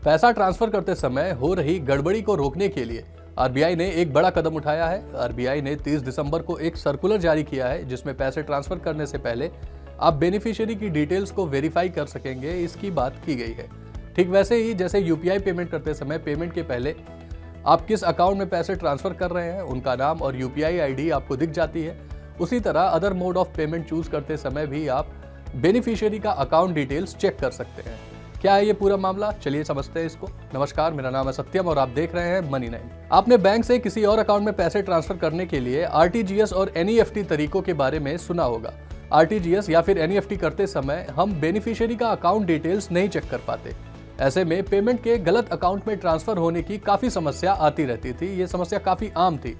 पैसा ट्रांसफर करते समय हो रही गड़बड़ी को रोकने के लिए आरबीआई ने एक बड़ा कदम उठाया है। आरबीआई ने 30 दिसंबर को एक सर्कुलर जारी किया है जिसमें पैसे ट्रांसफर करने से पहले आप बेनिफिशियरी की डिटेल्स को वेरीफाई कर सकेंगे, इसकी बात की गई है। ठीक वैसे ही जैसे यूपीआई पेमेंट करते समय पेमेंट के पहले आप किस अकाउंट में पैसे ट्रांसफर कर रहे हैं उनका नाम और यूपीआई आईडी आपको दिख जाती है, उसी तरह other mode of payment choose करते समय भी आप बेनिफिशियरी का अकाउंट डिटेल्स चेक कर सकते हैं। क्या है ये पूरा मामला, चलिए समझते हैं इसको। नमस्कार, मेरा नाम है सत्यम और आप देख रहे हैं मनी 9। आपने बैंक से किसी और अकाउंट में पैसे ट्रांसफर करने के लिए आरटीजीएस और एनईएफटी तरीकों के बारे में सुना होगा। आरटीजीएस या फिर एनईएफटी करते समय हम बेनिफिशियरी का अकाउंट डिटेल्स नहीं चेक कर पाते। ऐसे में पेमेंट के गलत अकाउंट में ट्रांसफर होने की काफी समस्या आती रहती थी। ये समस्या काफी आम थी।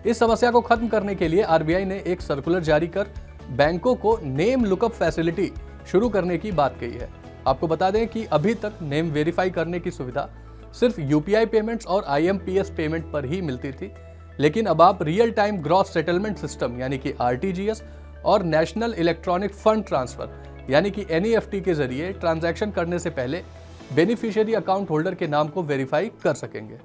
इस समस्या को खत्म करने के लिए आरबीआई ने एक सर्कुलर जारी कर बैंकों को नेम लुकअप फैसिलिटी शुरू करने की बात कही है। आपको बता दें कि अभी तक नेम वेरीफाई करने की सुविधा सिर्फ यूपीआई पेमेंट्स और आईएमपीएस पेमेंट पर ही मिलती थी, लेकिन अब आप real time gross settlement system यानी कि आरटीजीएस और नेशनल इलेक्ट्रॉनिक फंड ट्रांसफर यानी कि एनईएफटी के जरिए ट्रांजैक्शन करने से पहले बेनिफिशियरी अकाउंट होल्डर के नाम को वेरीफाई कर सकेंगे।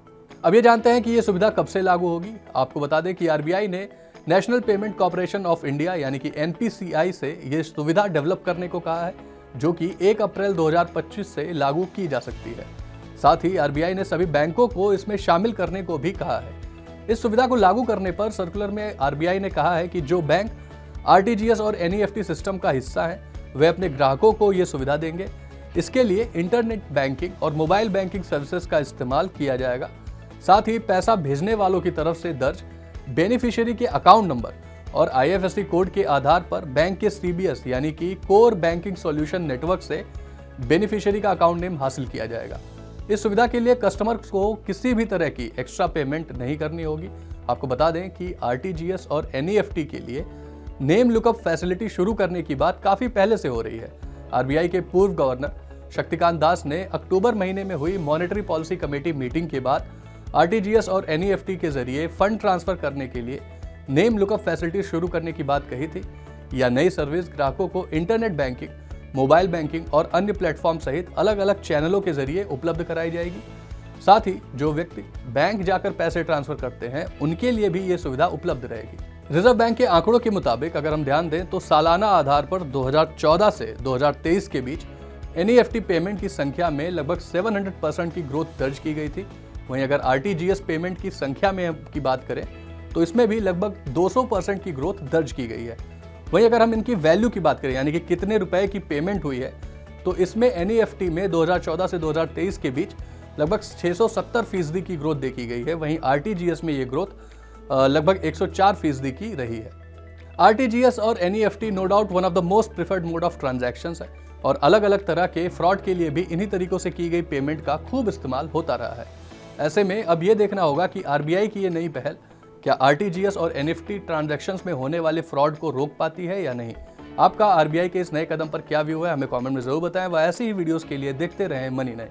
अब ये जानते हैं कि ये सुविधा कब से लागू होगी। आपको बता दें कि आरबीआई ने national payment corporation of India यानी कि एनपीसीआई से ये सुविधा डेवलप करने को कहा है, जो कि 1 अप्रैल 2025 से लागू की जा सकती है। साथ ही आरबीआई ने सभी बैंकों को इसमें शामिल करने को भी कहा है। इस सुविधा को लागू करने पर सर्कुलर में आरबीआई ने कहा है कि जो बैंक आरटीजीएस और एनईएफटी सिस्टम का हिस्सा है वे अपने ग्राहकों को ये सुविधा देंगे। इसके लिए इंटरनेट बैंकिंग और मोबाइल बैंकिंग सर्विसेज का इस्तेमाल किया जाएगा। साथ ही पैसा भेजने वालों की तरफ से दर्ज बेनिफिशियरी के अकाउंट नंबर और आईएफएससी कोड के आधार पर बैंक के सीबीएस यानी कि कोर बैंकिंग सॉल्यूशन नेटवर्क से बेनिफिशियरी का अकाउंट नेम हासिल किया जाएगा। इस सुविधा के लिए कस्टमर्स को किसी भी तरह की एक्स्ट्रा पेमेंट नहीं करनी होगी। आपको बता दें कि आरटीजीएस और एनईएफटी के लिए नेम लुकअप फैसिलिटी शुरू करने की बात काफी पहले से हो रही है। आरबीआई के पूर्व गवर्नर शक्तिकांत दास ने अक्टूबर महीने में हुई मॉनेटरी पॉलिसी कमेटी मीटिंग के बाद आरटीजीएस और एनईएफटी के जरिए फंड ट्रांसफर करने के लिए नेम लुकअप फैसिलिटी शुरू करने की बात कही थी। यह नई सर्विस ग्राहकों को इंटरनेट बैंकिंग, मोबाइल बैंकिंग और अन्य प्लेटफॉर्म सहित अलग अलग चैनलों के जरिए उपलब्ध कराई जाएगी। साथ ही जो व्यक्ति बैंक जाकर पैसे ट्रांसफर करते हैं उनके लिए भी ये सुविधा उपलब्ध रहेगी। रिजर्व बैंक के आंकड़ों के मुताबिक अगर हम ध्यान दें तो सालाना आधार पर 2014 से 2023 के बीच एनईएफटी पेमेंट की संख्या में लगभग 700% की ग्रोथ दर्ज की गई थी। वहीं अगर आरटीजीएस पेमेंट की संख्या में की बात करें तो इसमें भी लगभग 200% की ग्रोथ दर्ज की गई है। वहीं अगर हम इनकी वैल्यू की बात करें यानी कि कितने रुपए की पेमेंट हुई है तो इसमें एनईएफटी में 2014 से 2023 के बीच लगभग 670% की ग्रोथ देखी गई है। वहीं आरटीजीएस में ये ग्रोथ लगभग 104% की रही है। आरटीजीएस और NEFT no doubt one of the most preferred mode of transactions है और अलग अलग तरह के फ्रॉड के लिए भी इन्हीं तरीकों से की गई पेमेंट का खूब इस्तेमाल होता रहा है। ऐसे में अब ये देखना होगा कि आरबीआई की ये नई पहल क्या आरटीजीएस और एनईएफटी ट्रांजैक्शंस में होने वाले फ्रॉड को रोक पाती है या नहीं। आपका आरबीआई के इस नए कदम पर क्या व्यू है, हमें कमेंट में जरूर बताएं। वह ऐसी ही वीडियोस के लिए देखते रहें मनी 9।